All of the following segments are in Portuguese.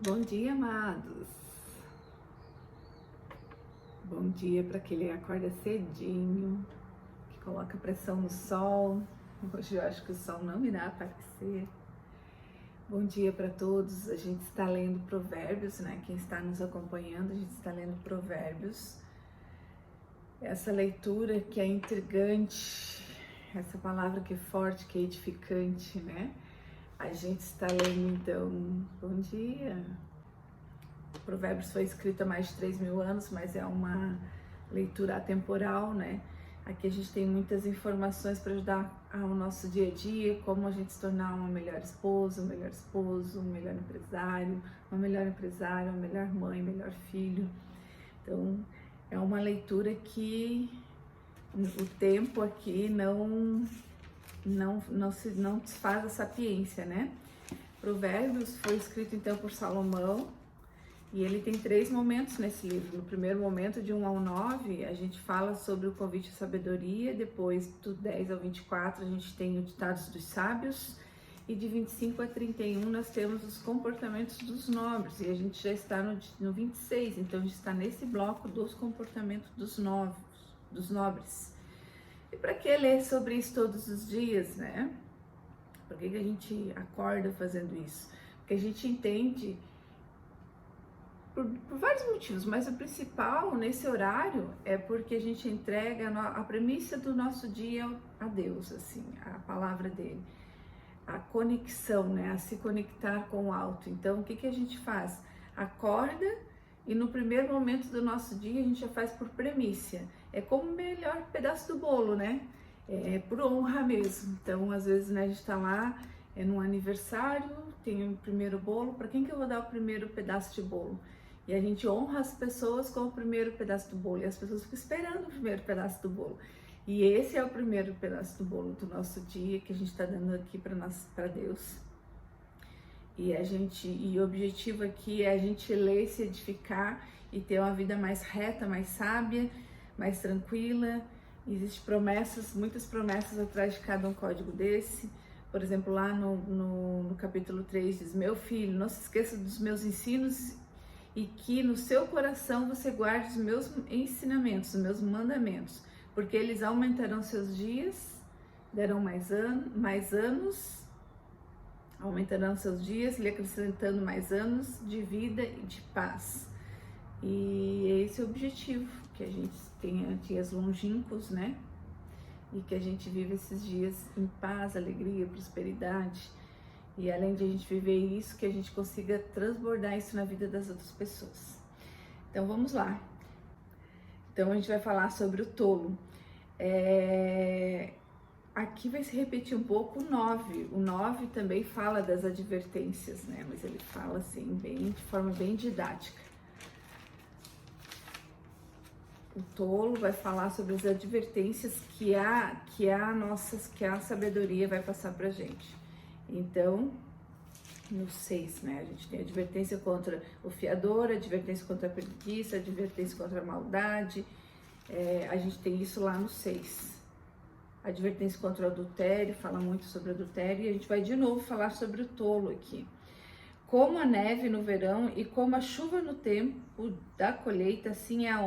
Bom dia, amados. Bom dia para aquele que acorda cedinho, que coloca pressão no sol. Hoje eu acho que o sol não irá aparecer. Bom dia para todos. A gente está lendo Provérbios, né? Quem está nos acompanhando, a gente está lendo Provérbios. Essa leitura que é intrigante, essa palavra que é forte, que é edificante, né? A gente está lendo então. Bom dia. Provérbios foi escrito há mais de 3.000 anos, mas é uma leitura atemporal, né? Aqui a gente tem muitas informações para ajudar ao nosso dia a dia, como a gente se tornar uma melhor esposa, um melhor esposo, um melhor empresário, uma melhor mãe, melhor filho. Então, é uma leitura que o tempo aqui não desfaz a sapiência, né? Provérbios foi escrito então por Salomão. E ele tem 3 momentos nesse livro. No primeiro momento, de 1 ao 9, a gente fala sobre o convite à sabedoria. Depois, do 10 ao 24, a gente tem os ditados dos sábios. E de 25 a 31, nós temos os comportamentos dos nobres. E a gente já está no 26, então a gente está nesse bloco dos comportamentos dos nobres. E para que ler sobre isso todos os dias, né? Por que a gente acorda fazendo isso? Porque a gente entende... Por vários motivos, mas o principal nesse horário é porque a gente entrega a premissa do nosso dia a Deus, assim, a palavra dele, a conexão, né, a se conectar com o alto. Então, o que a gente faz? Acorda e no primeiro momento do nosso dia a gente já faz por premissa. É como o melhor pedaço do bolo, né? É por honra mesmo. Então, às vezes, né, a gente tá lá, num aniversário, tem o primeiro bolo, para quem que eu vou dar o primeiro pedaço de bolo? E a gente honra as pessoas com o primeiro pedaço do bolo. E as pessoas ficam esperando o primeiro pedaço do bolo. E esse é o primeiro pedaço do bolo do nosso dia que a gente está dando aqui para Deus. E o objetivo aqui é a gente ler, se edificar e ter uma vida mais reta, mais sábia, mais tranquila. Existem promessas, muitas promessas atrás de cada um código desse. Por exemplo, lá no capítulo 3 diz: meu filho, não se esqueça dos meus ensinos e que no seu coração você guarde os meus ensinamentos, os meus mandamentos, porque eles aumentarão seus dias, darão mais anos, aumentarão seus dias, lhe acrescentando mais anos de vida e de paz. E esse é o objetivo, que a gente tenha dias longínquos, né? E que a gente viva esses dias em paz, alegria, prosperidade. E além de a gente viver isso, que a gente consiga transbordar isso na vida das outras pessoas. Então vamos lá. Então a gente vai falar sobre o tolo. Aqui vai se repetir um pouco o 9. O 9 também fala das advertências, né? Mas ele fala assim, de forma bem didática. O tolo vai falar sobre as advertências que a sabedoria vai passar pra gente. Então, no 6, né, a gente tem advertência contra o fiador, advertência contra a preguiça, advertência contra a maldade, a gente tem isso lá no 6. Advertência contra o adultério, fala muito sobre adultério, e a gente vai de novo falar sobre o tolo aqui. Como a neve no verão e como a chuva no tempo da colheita, assim a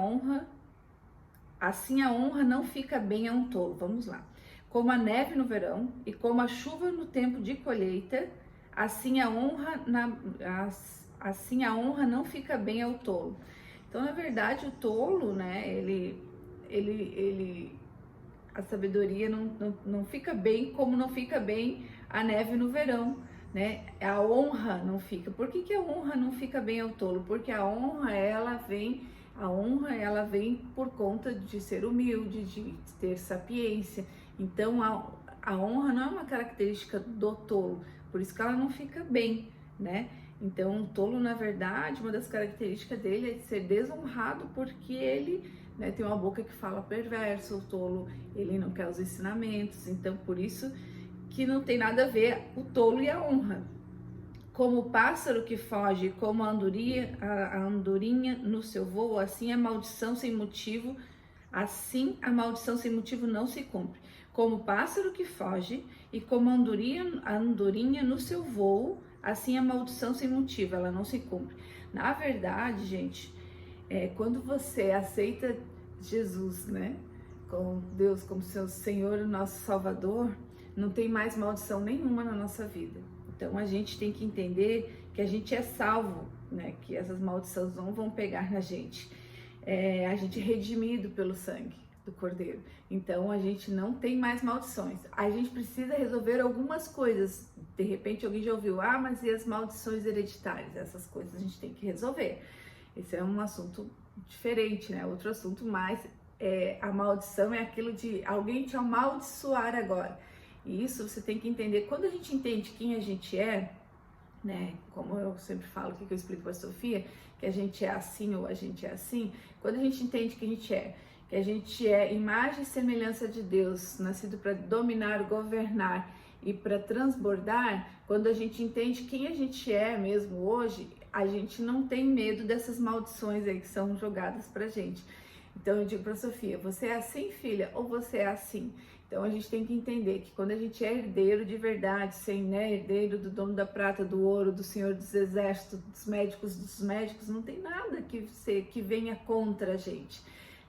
honra não fica bem a um tolo. Vamos lá. Como a neve no verão e como a chuva no tempo de colheita, assim a honra não fica bem ao tolo. Então, na verdade, o tolo, né, a sabedoria não fica bem, como não fica bem a neve no verão, né? A honra não fica. Por que a honra não fica bem ao tolo? Porque a honra ela vem por conta de ser humilde, de ter sapiência. Então, a honra não é uma característica do tolo, por isso que ela não fica bem, né? Então, o tolo, na verdade, uma das características dele é ser desonrado, porque ele, né, tem uma boca que fala perverso. O tolo, ele não quer os ensinamentos, então por isso que não tem nada a ver o tolo e a honra. Como o pássaro que foge, como a andorinha no seu voo, assim a maldição sem motivo não se cumpre. Como o pássaro que foge e como a andorinha no seu voo, Assim a maldição sem motivo, ela não se cumpre. Na verdade, gente, quando você aceita Jesus, né, com Deus como seu Senhor e nosso Salvador, não tem mais maldição nenhuma na nossa vida. Então a gente tem que entender que a gente é salvo, né, que essas maldições não vão pegar na gente. A gente é redimido pelo sangue do Cordeiro. Então a gente não tem mais maldições. A gente precisa resolver algumas coisas. De repente alguém já ouviu, mas e as maldições hereditárias? Essas coisas a gente tem que resolver. Esse é um assunto diferente, né? Outro assunto mais, a maldição é aquilo de alguém te amaldiçoar agora. E isso você tem que entender. Quando a gente entende quem a gente é, né? Como eu sempre falo, que eu explico para a Sofia, que a gente é assim ou a gente é assim. Quando a gente entende que a gente é imagem e semelhança de Deus, nascido para dominar, governar e para transbordar, quando a gente entende quem a gente é mesmo hoje, a gente não tem medo dessas maldições aí que são jogadas pra gente. Então eu digo pra Sofia, você é assim, filha, ou você é assim? Então a gente tem que entender que quando a gente é herdeiro de verdade, sem, né, herdeiro do dono da prata, do ouro, do Senhor dos Exércitos, dos médicos, não tem nada que venha contra a gente.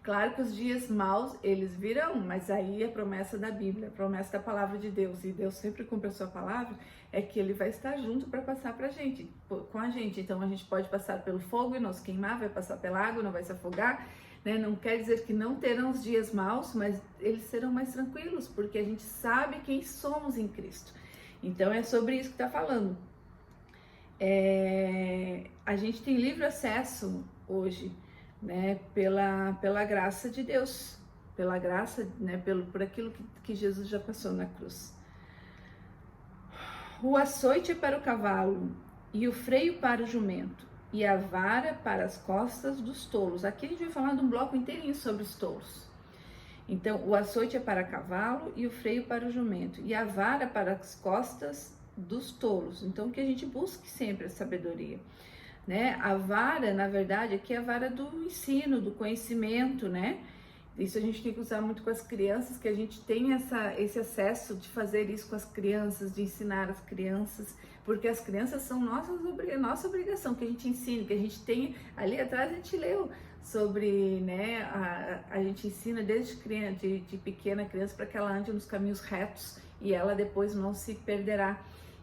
Claro que os dias maus, eles virão, mas aí a promessa da Bíblia, a promessa da palavra de Deus, e Deus sempre cumpre a sua palavra, é que Ele vai estar junto para passar com a gente. Então a gente pode passar pelo fogo e não se queimar, vai passar pela água, não vai se afogar, né? Não quer dizer que não terão os dias maus, mas eles serão mais tranquilos, porque a gente sabe quem somos em Cristo. Então é sobre isso que está falando. A gente tem livre acesso hoje, né, pela graça de Deus, pela graça, né, por aquilo que Jesus já passou na cruz. O açoite é para o cavalo e o freio para o jumento e a vara para as costas dos tolos. Aqui a gente vai falar de um bloco inteirinho sobre os tolos. Então, o açoite é para cavalo e o freio para o jumento e a vara para as costas dos tolos. Então, que a gente busque sempre a sabedoria. Né? A vara, na verdade, aqui é a vara do ensino, do conhecimento, né? Isso a gente tem que usar muito com as crianças, que a gente tem esse acesso de fazer isso com as crianças, de ensinar as crianças, porque as crianças são nossa obrigação, que a gente ensine, que a gente tem, ali atrás a gente leu sobre, né, a gente ensina desde criança, de pequena criança, para que ela ande nos caminhos retos e ela depois não se perderá.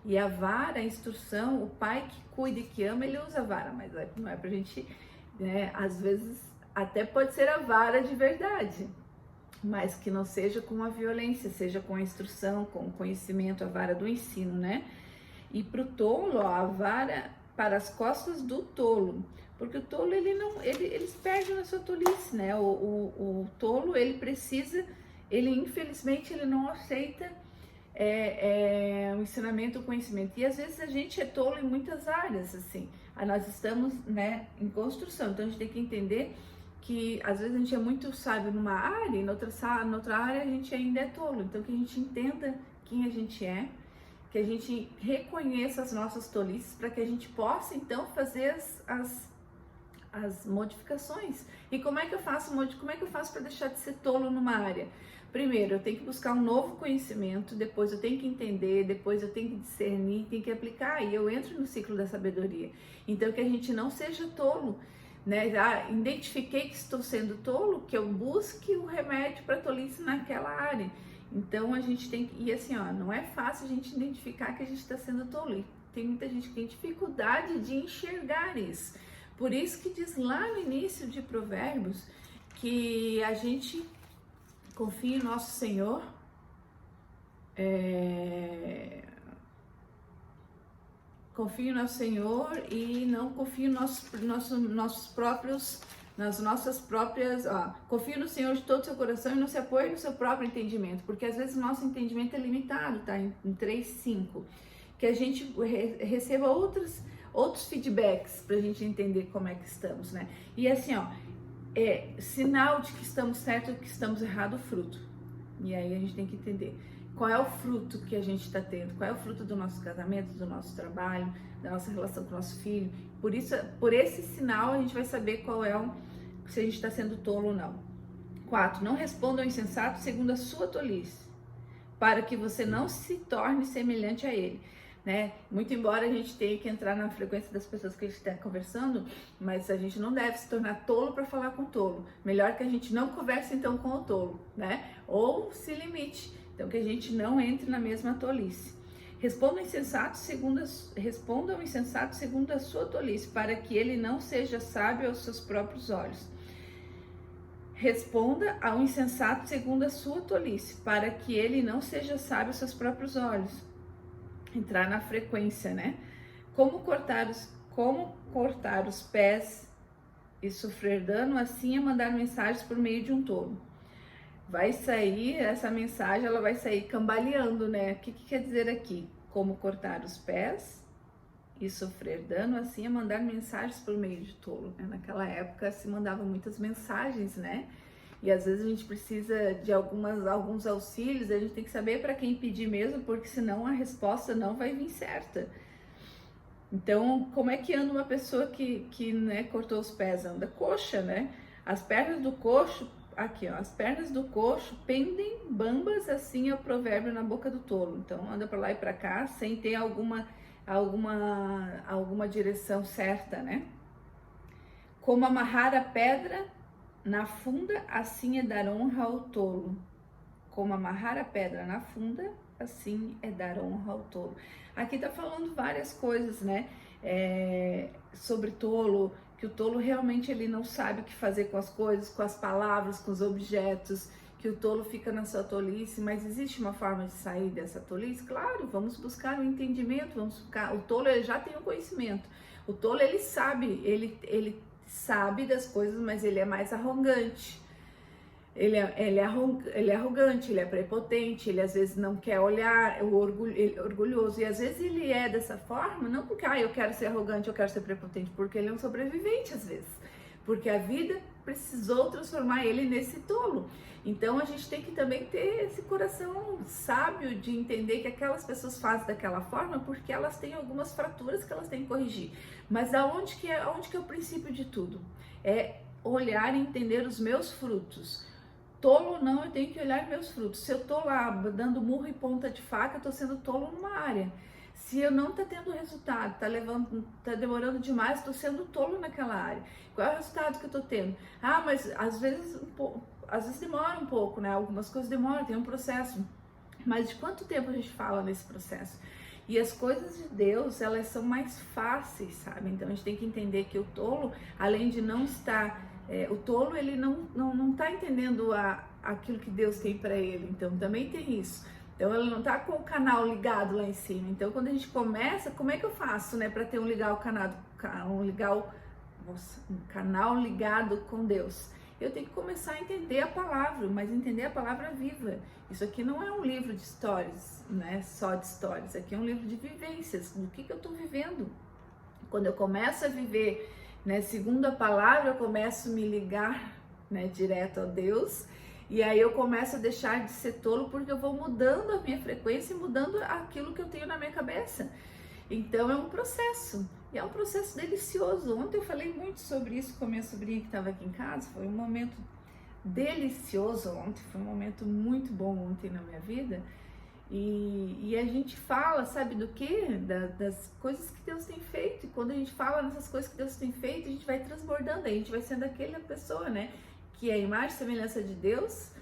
E a vara, a instrução, o pai que cuida e que ama, ele usa a vara, mas não é pra gente, né, às vezes até pode ser a vara de verdade, mas que não seja com a violência, seja com a instrução, com o conhecimento, a vara do ensino, né? E pro tolo, ó, a vara para as costas do tolo, porque o tolo, ele se perde na sua tolice, né? O tolo, ele infelizmente, ele não aceita o ensinamento, o conhecimento. E às vezes a gente é tolo em muitas áreas, assim. Nós estamos, né, em construção, então a gente tem que entender que às vezes a gente é muito sábio numa área e noutra área a gente ainda é tolo. Então que a gente entenda quem a gente é, que a gente reconheça as nossas tolices para que a gente possa então fazer as modificações. E como é que eu faço para deixar de ser tolo numa área? Primeiro, eu tenho que buscar um novo conhecimento, depois eu tenho que entender, depois eu tenho que discernir, tenho que aplicar, e eu entro no ciclo da sabedoria. Então, que a gente não seja tolo, né? Identifiquei que estou sendo tolo, que eu busque o remédio para tolice naquela área. Então, a gente tem que... E assim, ó, não é fácil a gente identificar que a gente está sendo tolo. Tem muita gente que tem dificuldade de enxergar isso. Por isso que diz lá no início de Provérbios que a gente... confie no nosso Senhor, confie no nosso Senhor e não confie nas nossas próprias, confie no Senhor de todo o seu coração e não se apoie no seu próprio entendimento, porque às vezes o nosso entendimento é limitado, tá? Em 3:5, que a gente receba outros feedbacks pra gente entender como é que estamos, né? E assim, ó, sinal de que estamos certo ou que estamos errado, o fruto. E aí a gente tem que entender qual é o fruto que a gente está tendo, qual é o fruto do nosso casamento, do nosso trabalho, da nossa relação com o nosso filho. Por esse sinal a gente vai saber se a gente está sendo tolo ou não. 4. Não responda ao insensato segundo a sua tolice, para que você não se torne semelhante a ele. né? Muito embora a gente tenha que entrar na frequência das pessoas que a gente está conversando, mas a gente não deve se tornar tolo para falar com tolo. Melhor que a gente não converse então com o tolo, né? Ou se limite, então que a gente não entre na mesma tolice. Respondam ao insensato segundo a sua tolice, para que ele não seja sábio aos seus próprios olhos. Responda ao insensato segundo a sua tolice, para que ele não seja sábio aos seus próprios olhos. Entrar na frequência, né? Como cortar os pés e sofrer dano, assim é mandar mensagens por meio de um tolo. Vai sair, essa mensagem, ela vai sair cambaleando, né? O que quer dizer aqui? Como cortar os pés e sofrer dano, assim é mandar mensagens por meio de tolo, né? Naquela época se mandavam muitas mensagens, né? E às vezes a gente precisa de alguns auxílios, a gente tem que saber para quem pedir mesmo, porque senão a resposta não vai vir certa. Então, como é que anda uma pessoa que né, cortou os pés? Anda coxa, né? As pernas do coxo, aqui ó, as pernas do coxo pendem bambas, assim é o provérbio na boca do tolo. Então anda para lá e para cá sem ter alguma direção certa, né? Como amarrar a pedra na funda, assim é dar honra ao tolo. Como amarrar a pedra na funda, assim é dar honra ao tolo. Aqui tá falando várias coisas, né? Sobre tolo, que o tolo realmente ele não sabe o que fazer com as coisas, com as palavras, com os objetos, que o tolo fica na sua tolice, mas existe uma forma de sair dessa tolice? Claro, vamos buscar o entendimento, o tolo ele já tem o conhecimento, o tolo ele sabe, ele sabe das coisas, mas ele é mais arrogante. Ele é arrogante, ele é prepotente, ele às vezes não quer olhar, ele é orgulhoso, e às vezes ele é dessa forma, não porque eu quero ser arrogante, eu quero ser prepotente, porque ele é um sobrevivente às vezes, porque a vida precisou transformar ele nesse tolo. Então a gente tem que também ter esse coração sábio de entender que aquelas pessoas fazem daquela forma porque elas têm algumas fraturas que elas têm que corrigir. Mas aonde que é o princípio de tudo? É olhar e entender os meus frutos. Tolo não, eu tenho que olhar meus frutos. Se eu tô lá dando murro e ponta de faca, eu tô sendo tolo numa área. Se eu não tá tendo resultado, tá demorando demais, tô sendo tolo naquela área. Qual é o resultado que eu tô tendo? Mas às vezes demora um pouco, né? Algumas coisas demoram, tem um processo. Mas de quanto tempo a gente fala nesse processo? E as coisas de Deus, elas são mais fáceis, sabe? Então a gente tem que entender que o tolo, além de não estar... o tolo, ele não tá entendendo aquilo que Deus tem para ele, então também tem isso. Então ele não tá com o canal ligado lá em cima. Então quando a gente começa, como é que eu faço, né, para ter um canal ligado com Deus? Eu tenho que começar a entender a palavra, mas entender a palavra viva. Isso aqui não é um livro de histórias, né, só de histórias. Isso aqui é um livro de vivências, do que eu tô vivendo. Quando eu começo a viver, né, segundo a palavra, eu começo a me ligar, né, direto a Deus, e aí eu começo a deixar de ser tolo, porque eu vou mudando a minha frequência e mudando aquilo que eu tenho na minha cabeça. Então é um processo, e é um processo delicioso. Ontem eu falei muito sobre isso com a minha sobrinha que estava aqui em casa, foi um momento delicioso ontem, foi um momento muito bom ontem na minha vida. E a gente fala, sabe do quê? Das coisas que Deus tem feito. E quando a gente fala nessas coisas que Deus tem feito, a gente vai transbordando, a gente vai sendo aquela pessoa, né? Que é a imagem e semelhança de Deus,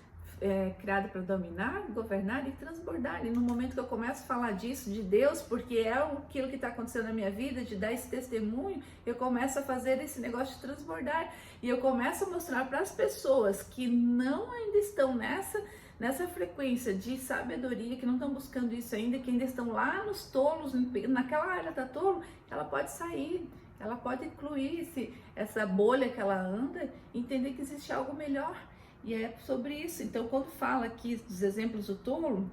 criada para dominar, governar e transbordar. E no momento que eu começo a falar disso, de Deus, porque é aquilo que está acontecendo na minha vida, de dar esse testemunho, eu começo a fazer esse negócio de transbordar. E eu começo a mostrar para as pessoas que não ainda estão nessa frequência de sabedoria, que não estão buscando isso ainda, que ainda estão lá nos tolos, naquela área da tolo, ela pode sair, ela pode incluir essa bolha que ela anda, entender que existe algo melhor, e é sobre isso. Então quando fala aqui dos exemplos do tolo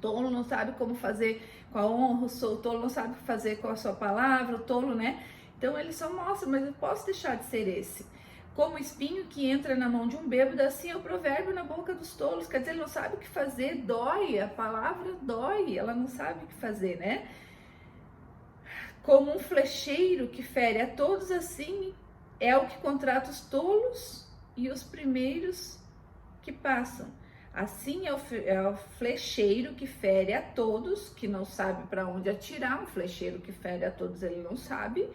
não sabe como fazer com a honra, o tolo não sabe fazer com a sua palavra, o tolo, né? Então ele só mostra, mas eu posso deixar de ser esse. Como espinho que entra na mão de um bêbado, assim é o provérbio na boca dos tolos. Quer dizer, ele não sabe o que fazer, dói, a palavra dói, ela não sabe o que fazer, né? Como um flecheiro que fere a todos, assim é o que contrata os tolos e os primeiros que passam. Assim é o flecheiro que fere a todos, que não sabe para onde atirar. Um flecheiro que fere a todos, ele não sabe.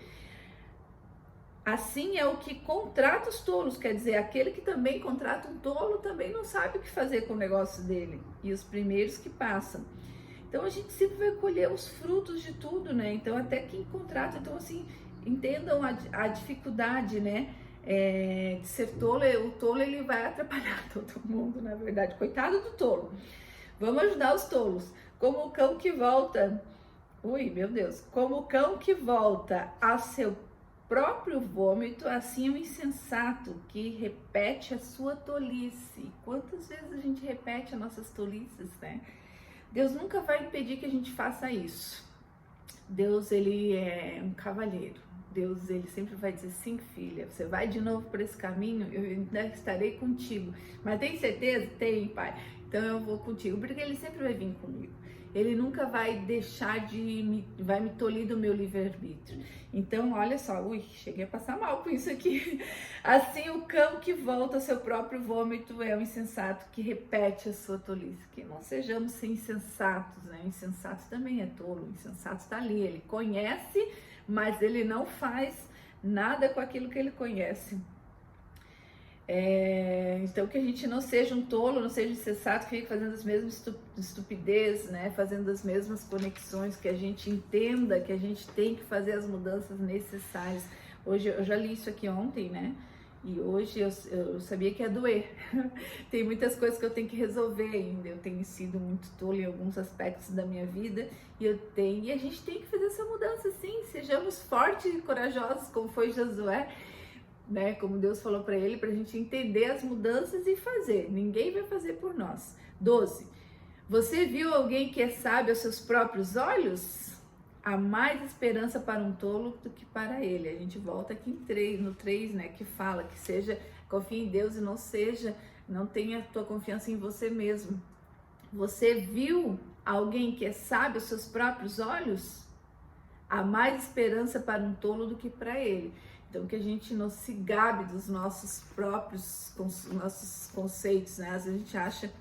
Assim é o que contrata os tolos, quer dizer, aquele que também contrata um tolo também não sabe o que fazer com o negócio dele. E os primeiros que passam. Então a gente sempre vai colher os frutos de tudo, né? Então até quem contrata, então assim, entendam a dificuldade, né? De ser tolo. O tolo, ele vai atrapalhar todo mundo, na verdade. Coitado do tolo. Vamos ajudar os tolos. Como o cão que volta, meu Deus, como o cão que volta a seu próprio vômito, assim é o insensato que repete a sua tolice. Quantas vezes a gente repete as nossas tolices, né? Deus nunca vai impedir que a gente faça isso. Deus, ele é um cavalheiro. Deus, ele sempre vai dizer, sim, filha, você vai de novo por esse caminho, eu ainda estarei contigo. Mas tem certeza? Tem, pai. Então eu vou contigo, porque ele sempre vai vir comigo. Ele nunca vai deixar vai me tolir do meu livre-arbítrio. Então, olha só, cheguei a passar mal com isso aqui. Assim, o cão que volta ao seu próprio vômito é o insensato que repete a sua tolice. Que não sejamos insensatos, né? O insensato também é tolo, o insensato está ali, ele conhece, mas ele não faz nada com aquilo que ele conhece. Então que a gente não seja um tolo, não seja insensato, que fique fazendo as mesmas estupidez, né? Fazendo as mesmas conexões, que a gente entenda que a gente tem que fazer as mudanças necessárias. Hoje eu já li isso aqui ontem, né? E hoje eu sabia que ia doer. Tem muitas coisas que eu tenho que resolver ainda. Eu tenho sido muito tolo em alguns aspectos da minha vida e a gente tem que fazer essa mudança, sim. Sejamos fortes e corajosos, como foi Josué. Né, como Deus falou para ele, para a gente entender as mudanças e fazer. Ninguém vai fazer por nós. 12. Você viu alguém que é sábio aos seus próprios olhos? Há mais esperança para um tolo do que para ele. A gente volta aqui no 3, né, que fala que confie em Deus e não tenha a tua confiança em você mesmo. Você viu alguém que é sábio aos seus próprios olhos? Há mais esperança para um tolo do que para ele. Então, que a gente não se gabe dos nossos próprios conceitos, né? Às vezes a gente acha,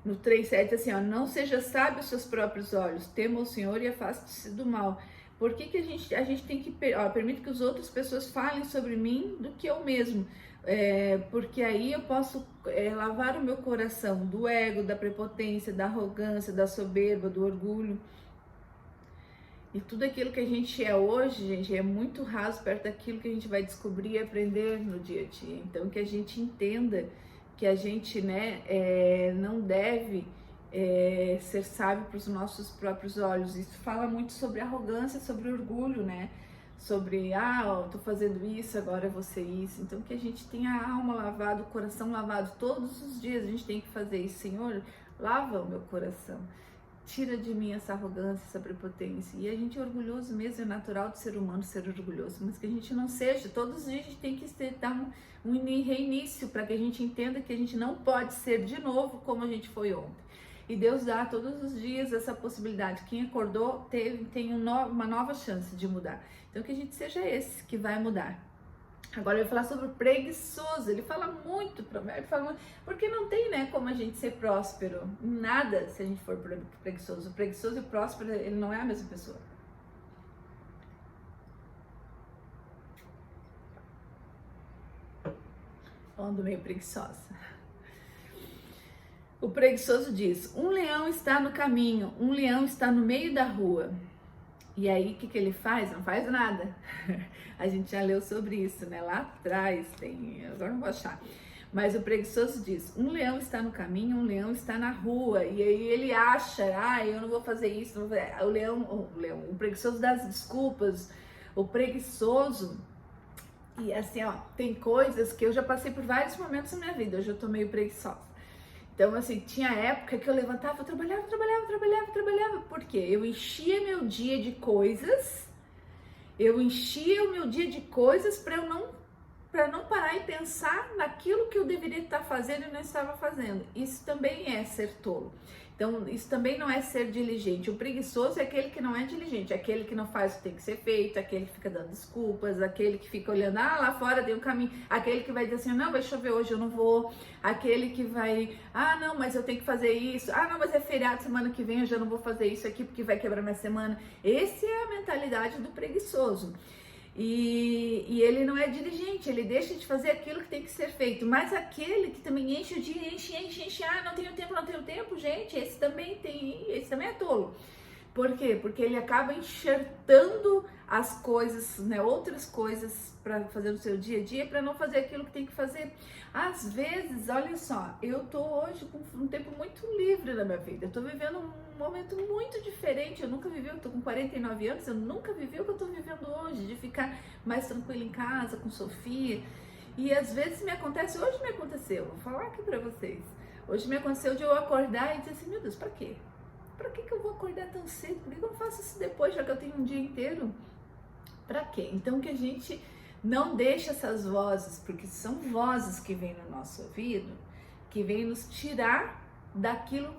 no 3,7, assim, ó, não seja sábio aos seus próprios olhos, tema o Senhor e afaste-se do mal. Por que a gente tem que, permite que as outras pessoas falem sobre mim do que eu mesmo? Porque aí eu posso lavar o meu coração do ego, da prepotência, da arrogância, da soberba, do orgulho. E tudo aquilo que a gente é hoje, gente, é muito raso perto daquilo que a gente vai descobrir e aprender no dia a dia. Então, que a gente entenda que a gente, né, não deve ser sábio para os nossos próprios olhos. Isso fala muito sobre arrogância, sobre orgulho, né? Sobre, tô fazendo isso, agora eu vou ser isso. Então, que a gente tenha a alma lavada, o coração lavado todos os dias. A gente tem que fazer isso. Senhor, lava o meu coração. Tira de mim essa arrogância, essa prepotência. E a gente é orgulhoso mesmo, é natural do ser humano ser orgulhoso, mas que a gente não seja. Todos os dias a gente tem que dar um reinício para que a gente entenda que a gente não pode ser de novo como a gente foi ontem. E Deus dá todos os dias essa possibilidade. Quem acordou tem uma nova chance de mudar. Então que a gente seja esse que vai mudar. Agora eu vou falar sobre o preguiçoso. Ele fala muito, porque não tem, né, como a gente ser próspero. Nada se a gente for preguiçoso. O preguiçoso e o próspero, ele não é a mesma pessoa. Ando meio preguiçosa. O preguiçoso diz, um leão está no caminho, um leão está no meio da rua. E aí, o que ele faz? Não faz nada. A gente já leu sobre isso, né? Lá atrás agora não vou achar. Mas o preguiçoso diz, um leão está no caminho, um leão está na rua. E aí ele acha, eu não vou fazer isso. Não vou fazer. O preguiçoso dá as desculpas. O preguiçoso, e assim, tem coisas que eu já passei por vários momentos na minha vida. Hoje eu tô meio preguiçosa. Então, assim, tinha época que eu levantava, eu trabalhava. Por quê? Eu enchia meu dia de coisas, para não parar e pensar naquilo que eu deveria estar fazendo e não estava fazendo. Isso também é ser tolo. Então, isso também não é ser diligente. O preguiçoso é aquele que não é diligente, aquele que não faz o que tem que ser feito, aquele que fica dando desculpas, aquele que fica olhando, lá fora tem um caminho, aquele que vai dizer assim, não, vai chover hoje, eu não vou, aquele que vai, não, mas eu tenho que fazer isso, não, mas é feriado semana que vem, eu já não vou fazer isso aqui porque vai quebrar minha semana. Essa é a mentalidade do preguiçoso. E ele não é diligente, ele deixa de fazer aquilo que tem que ser feito. Mas aquele que também enche o dia, enche, não tenho tempo, gente, esse também é tolo. Por quê? Porque ele acaba enxertando as coisas, né, outras coisas para fazer no seu dia a dia, para não fazer aquilo que tem que fazer. Às vezes, olha só, eu tô hoje com um tempo muito livre na minha vida, eu tô vivendo um momento muito diferente, eu nunca vivi, eu tô com 49 anos, eu nunca vivi o que eu tô vivendo hoje, de ficar mais tranquila em casa, com Sofia, e às vezes hoje me aconteceu, vou falar aqui pra vocês, hoje me aconteceu de eu acordar e dizer assim, meu Deus, pra quê? Pra que eu vou acordar tão cedo? Por que eu não faço isso depois, já que eu tenho um dia inteiro? Pra quê? Então que a gente não deixe essas vozes, porque são vozes que vêm no nosso ouvido, que vêm nos tirar daquilo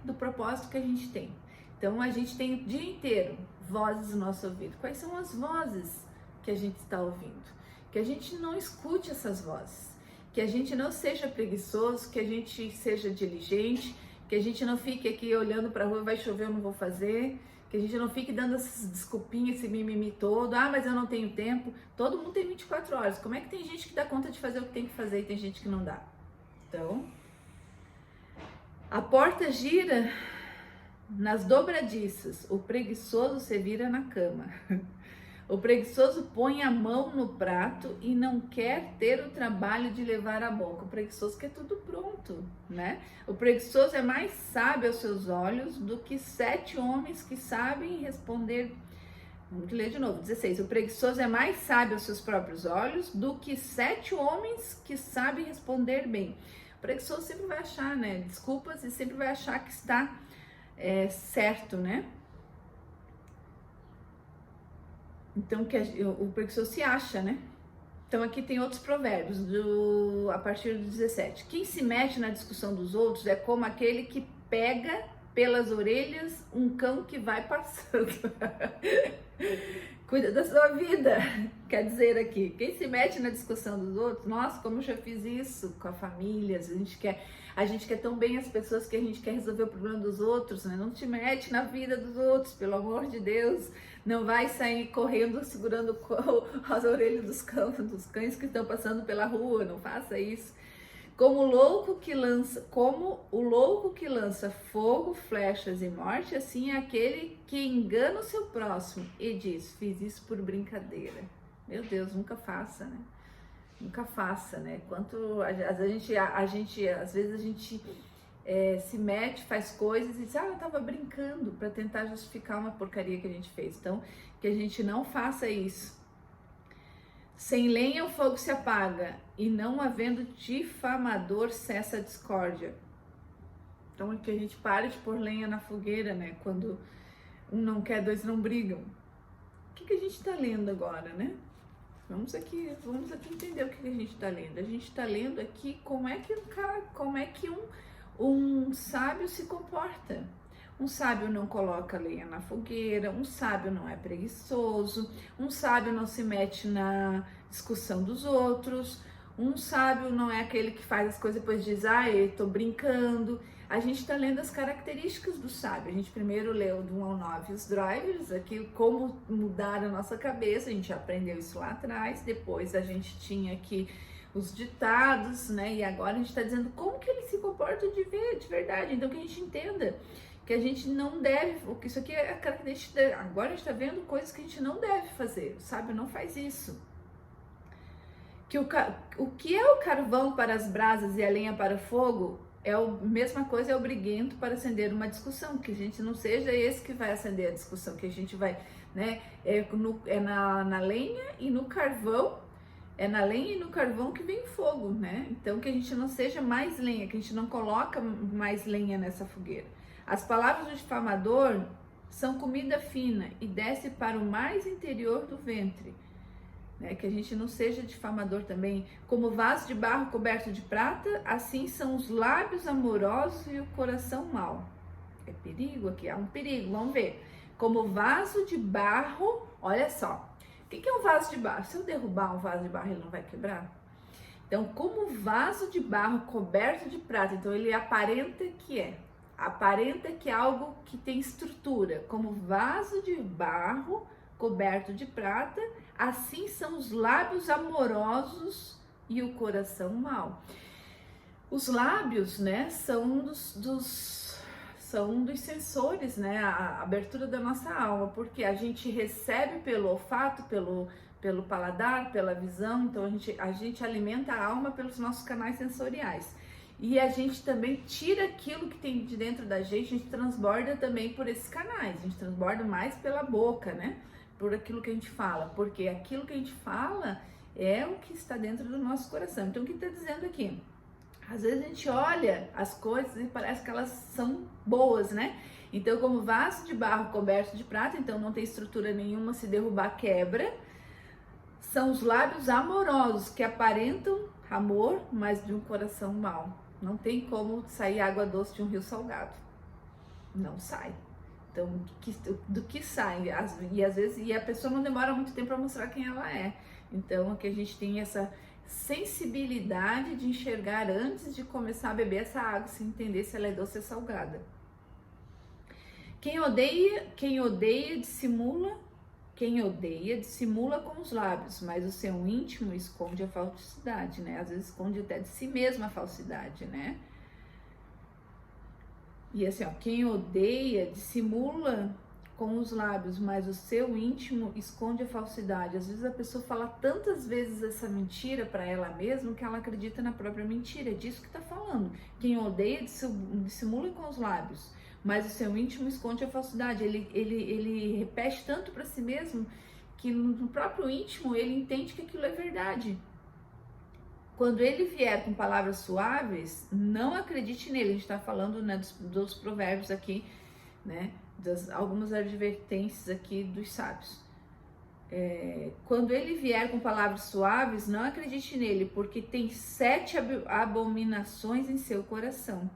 do propósito que a gente tem. Então a gente tem o dia inteiro vozes no nosso ouvido. Quais são as vozes que a gente está ouvindo? Que a gente não escute essas vozes, que a gente não seja preguiçoso, que a gente seja diligente, que a gente não fique aqui olhando para a rua, vai chover, eu não vou fazer, que a gente não fique dando essas desculpinhas, esse mimimi todo, mas eu não tenho tempo. Todo mundo tem 24 horas, como é que tem gente que dá conta de fazer o que tem que fazer e tem gente que não dá? Então, a porta gira nas dobradiças, o preguiçoso se vira na cama. O preguiçoso põe a mão no prato e não quer ter o trabalho de levar à boca. O preguiçoso quer tudo pronto, né? O preguiçoso é mais sábio aos seus olhos do que 7 homens que sabem responder. Vamos ler de novo, 16. O preguiçoso é mais sábio aos seus próprios olhos do que 7 homens que sabem responder bem. O preguiçoso sempre vai achar, né, desculpas e sempre vai achar que está certo, né? Então, o preguiçoso se acha, né? Então, aqui tem outros provérbios, a partir do 17. Quem se mete na discussão dos outros é como aquele que pega pelas orelhas um cão que vai passando. Cuida da sua vida, quer dizer aqui. Quem se mete na discussão dos outros, nossa, como eu já fiz isso com a família, a gente quer tão bem as pessoas que a gente quer resolver o problema dos outros, né? Não te mete na vida dos outros, pelo amor de Deus. Não vai sair correndo, segurando as orelhas dos cães que estão passando pela rua, não faça isso. Como o louco que lança fogo, flechas e morte, assim é aquele que engana o seu próximo e diz, fiz isso por brincadeira. Meu Deus, nunca faça, né? Nunca faça, né? Às vezes a gente se mete, faz coisas e diz, eu tava brincando, para tentar justificar uma porcaria que a gente fez. Então, que a gente não faça isso. Sem lenha o fogo se apaga, e não havendo difamador cessa a discórdia. Então, que a gente pare de pôr lenha na fogueira, né? Quando um não quer, dois não brigam. O que a gente está lendo agora, né? Vamos aqui entender o que a gente está lendo. A gente está lendo aqui como é que um sábio se comporta. Um sábio não coloca lenha na fogueira, um sábio não é preguiçoso, um sábio não se mete na discussão dos outros, um sábio não é aquele que faz as coisas e depois diz, eu tô brincando. A gente está lendo as características do sábio. A gente primeiro leu do 1 ao 9 os drivers, aqui como mudar a nossa cabeça, a gente aprendeu isso lá atrás, depois a gente tinha aqui os ditados, né? E agora a gente está dizendo como que ele se comporta de verdade, então que a gente entenda que a gente não deve, isso aqui é a característica, agora a gente está vendo coisas que a gente não deve fazer, o sábio não faz isso. Que o que é o carvão para as brasas e a lenha para o fogo, mesma coisa, é o briguento para acender uma discussão, que a gente não seja esse que vai acender a discussão, que a gente vai, né, na lenha e no carvão, que vem o fogo, né? Então que a gente não seja mais lenha, que a gente não coloca mais lenha nessa fogueira. As palavras do difamador são comida fina e desce para o mais interior do ventre, né? Que a gente não seja difamador também. Como vaso de barro coberto de prata, assim são os lábios amorosos e o coração mau. É perigo aqui, há um perigo, vamos ver. Como vaso de barro, olha só. O que é um vaso de barro? Se eu derrubar um vaso de barro, ele não vai quebrar? Então, como vaso de barro coberto de prata, então ele aparenta que é algo que tem estrutura. Como vaso de barro coberto de prata, assim são os lábios amorosos e o coração mau. Os lábios, né, são um dos sensores, né, a abertura da nossa alma, porque a gente recebe pelo olfato, pelo paladar, pela visão, então a gente alimenta a alma pelos nossos canais sensoriais. E a gente também tira aquilo que tem de dentro da gente, a gente transborda também por esses canais, a gente transborda mais pela boca, né, por aquilo que a gente fala, porque aquilo que a gente fala é o que está dentro do nosso coração. Então o que está dizendo aqui? Às vezes a gente olha as coisas e parece que elas são boas, né? Então, como vaso de barro coberto de prata, então não tem estrutura nenhuma, se derrubar quebra. São os lábios amorosos que aparentam amor, mas de um coração mau. Não tem como sair água doce de um rio salgado. Não sai. Então, do que sai? E às vezes a pessoa não demora muito tempo para mostrar quem ela é. Então, aqui a gente tem essa sensibilidade de enxergar antes de começar a beber essa água, se entender se ela é doce ou salgada. Quem odeia dissimula com os lábios, mas o seu íntimo esconde a falsidade, né? Às vezes esconde até de si mesmo a falsidade, né? E assim, ó, quem odeia dissimula com os lábios, mas o seu íntimo esconde a falsidade. Às vezes a pessoa fala tantas vezes essa mentira para ela mesma que ela acredita na própria mentira. É disso que está falando. Quem odeia dissimula com os lábios, mas o seu íntimo esconde a falsidade. Ele repete tanto para si mesmo que no próprio íntimo ele entende que aquilo é verdade. Quando ele vier com palavras suaves, não acredite nele. A gente está falando, né, dos provérbios aqui, né? Algumas advertências aqui dos sábios. Quando ele vier com palavras suaves, não acredite nele, porque tem 7 abominações em seu coração.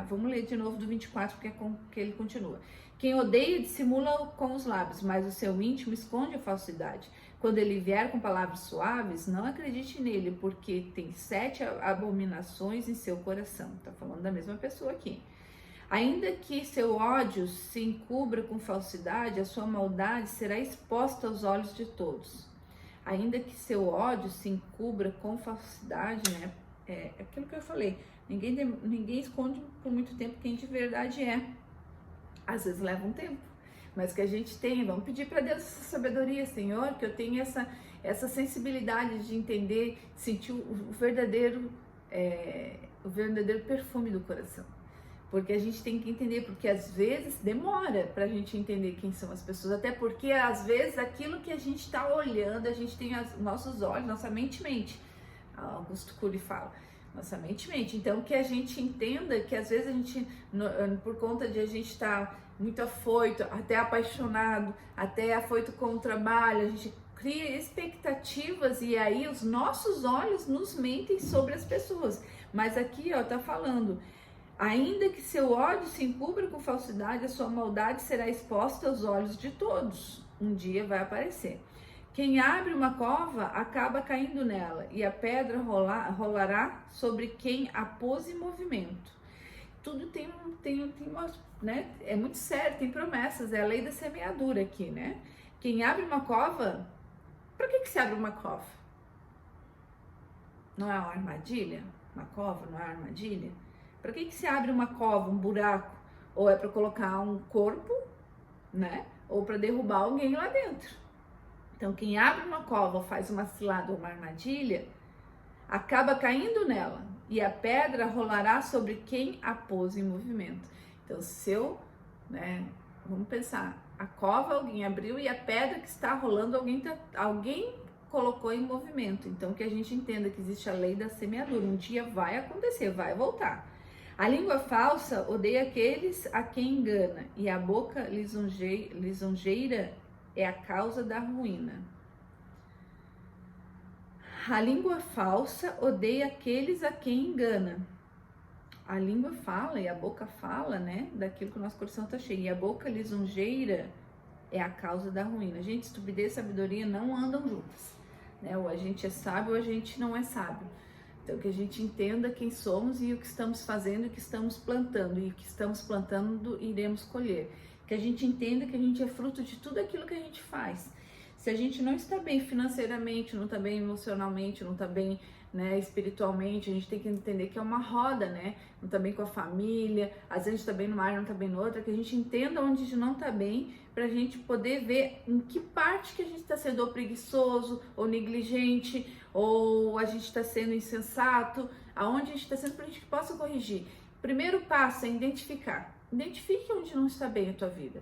Vamos ler de novo do 24, porque é com que ele continua. Quem odeia dissimula com os lábios, mas o seu íntimo esconde a falsidade. Quando ele vier com palavras suaves, não acredite nele, porque tem 7 abominações em seu coração. Tá falando da mesma pessoa aqui. Ainda que seu ódio se encubra com falsidade, a sua maldade será exposta aos olhos de todos. Ainda que seu ódio se encubra com falsidade, né? É aquilo que eu falei. Ninguém esconde por muito tempo quem de verdade é. Às vezes leva um tempo, mas que a gente tenha. Vamos pedir para Deus essa sabedoria, Senhor, que eu tenha essa sensibilidade de entender, sentir o verdadeiro perfume do coração. Porque a gente tem que entender, porque às vezes demora pra gente entender quem são as pessoas, até porque às vezes aquilo que a gente tá olhando, a gente tem nossos olhos, nossa mente. Augusto Cury fala, nossa mente. Então que a gente entenda que às vezes a gente, por conta de a gente estar muito afoito, até apaixonado, até afoito com o trabalho, a gente cria expectativas e aí os nossos olhos nos mentem sobre as pessoas. Mas aqui, ó, tá falando... Ainda que seu ódio se encubra com falsidade, a sua maldade será exposta aos olhos de todos. Um dia vai aparecer. Quem abre uma cova acaba caindo nela, e a pedra rolará sobre quem a pôs em movimento. Tudo tem uma, né? É muito sério, tem promessas, é a lei da semeadura aqui, né? Quem abre uma cova, para que se abre uma cova? Não é uma armadilha? Uma cova não é uma armadilha? Para que se abre uma cova, um buraco? Ou é para colocar um corpo, né? Ou para derrubar alguém lá dentro. Então, quem abre uma cova ou faz uma cilada ou uma armadilha, acaba caindo nela. E a pedra rolará sobre quem a pôs em movimento. Então, né? Vamos pensar. A cova alguém abriu e a pedra que está rolando alguém colocou em movimento. Então, que a gente entenda que existe a lei da semeadura. Um dia vai acontecer, vai voltar. A língua falsa odeia aqueles a quem engana, e a boca lisonjeira é a causa da ruína. A língua falsa odeia aqueles a quem engana. a língua fala e a boca fala, né, daquilo que o nosso coração está cheio. E a boca lisonjeira é a causa da ruína. Gente, estupidez e sabedoria não andam juntas, né? Ou a gente é sábio ou a gente não é sábio. Então, que a gente entenda quem somos e o que estamos fazendo e o que estamos plantando. E o que estamos plantando iremos colher. Que a gente entenda que a gente é fruto de tudo aquilo que a gente faz. Se a gente não está bem financeiramente, não está bem emocionalmente, não está bem, né, espiritualmente, a gente tem que entender que é uma roda, né? Não está bem com a família, às vezes a gente está bem numa área, não está bem na outra, que a gente entenda onde a gente não está bem, para a gente poder ver em que parte que a gente está sendo ou preguiçoso, ou negligente, ou a gente está sendo insensato, aonde a gente está sendo, para a gente que possa corrigir. Primeiro passo é identificar. Identifique onde não está bem a tua vida.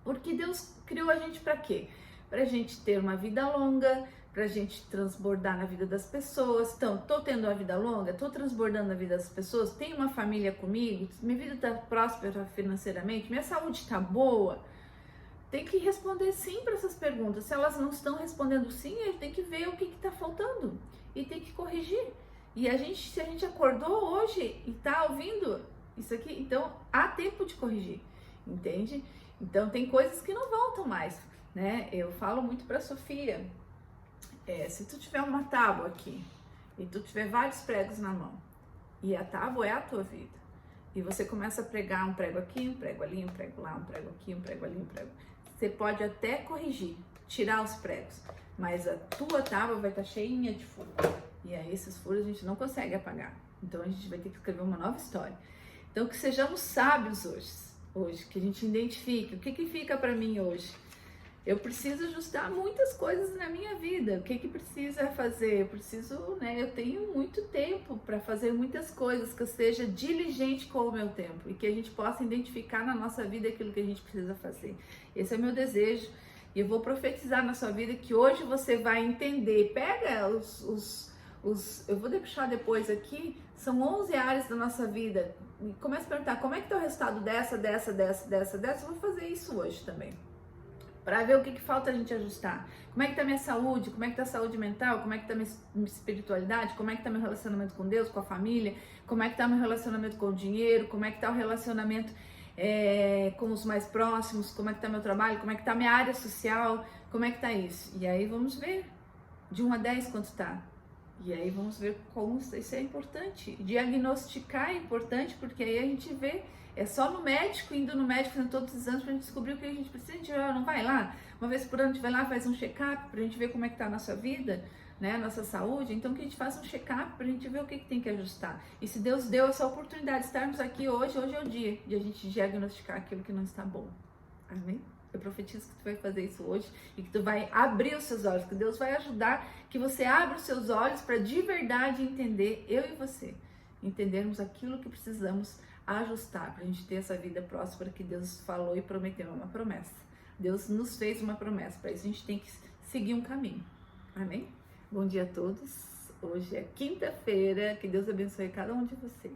Porque Deus criou a gente para quê? Para a gente ter uma vida longa, para a gente transbordar na vida das pessoas. Então, tô tendo uma vida longa, tô transbordando na vida das pessoas, tenho uma família comigo, minha vida tá próspera financeiramente, minha saúde tá boa. Tem que responder sim para essas perguntas. Se elas não estão respondendo sim, a gente tem que ver o que está faltando e tem que corrigir. E se a gente acordou hoje e tá ouvindo isso aqui, então há tempo de corrigir, entende? Então tem coisas que não voltam mais, né? Eu falo muito para Sofia, se tu tiver uma tábua aqui e tu tiver vários pregos na mão e a tábua é a tua vida e você começa a pregar um prego aqui, um prego ali, um prego lá, um prego aqui, um prego ali, um prego, você pode até corrigir, tirar os pregos, mas a tua tábua vai estar cheinha de furo e aí esses furos a gente não consegue apagar, então a gente vai ter que escrever uma nova história. Então que sejamos sábios hoje, que a gente identifique o que fica para mim hoje. Eu preciso ajustar muitas coisas na minha vida. O que precisa fazer? Eu tenho muito tempo para fazer muitas coisas, que eu seja diligente com o meu tempo e que a gente possa identificar na nossa vida aquilo que a gente precisa fazer. Esse é o meu desejo e eu vou profetizar na sua vida que hoje você vai entender. Pega eu vou deixar depois aqui, são 11 áreas da nossa vida. E começa a perguntar, como é que está o resultado dessa? Eu vou fazer isso hoje também. Para ver o que falta a gente ajustar. Como é que tá minha saúde? Como é que tá a saúde mental? Como é que tá minha espiritualidade? Como é que tá meu relacionamento com Deus, com a família? Como é que tá meu relacionamento com o dinheiro? Como é que tá o relacionamento com os mais próximos? Como é que tá meu trabalho? Como é que tá minha área social? Como é que tá isso? E aí vamos ver de 1 a 10 quanto tá. E aí vamos ver como isso é importante. Diagnosticar é importante porque aí a gente vê. É só no médico, indo no médico fazendo todos os anos pra gente descobrir o que a gente precisa. A gente não vai lá, uma vez por ano a gente vai lá, faz um check-up pra gente ver como é que tá a nossa vida, né, a nossa saúde. Então que a gente faça um check-up pra gente ver o que tem que ajustar. E se Deus deu essa oportunidade de estarmos aqui hoje é o dia de a gente diagnosticar aquilo que não está bom. Amém? Eu profetizo que tu vai fazer isso hoje e que tu vai abrir os seus olhos, que Deus vai ajudar que você abra os seus olhos para de verdade entender, eu e você, entendermos aquilo que precisamos ajustar para a gente ter essa vida próspera que Deus falou e prometeu, uma promessa. Deus nos fez uma promessa, para isso a gente tem que seguir um caminho. Amém? Bom dia a todos. Hoje é quinta-feira, que Deus abençoe cada um de vocês.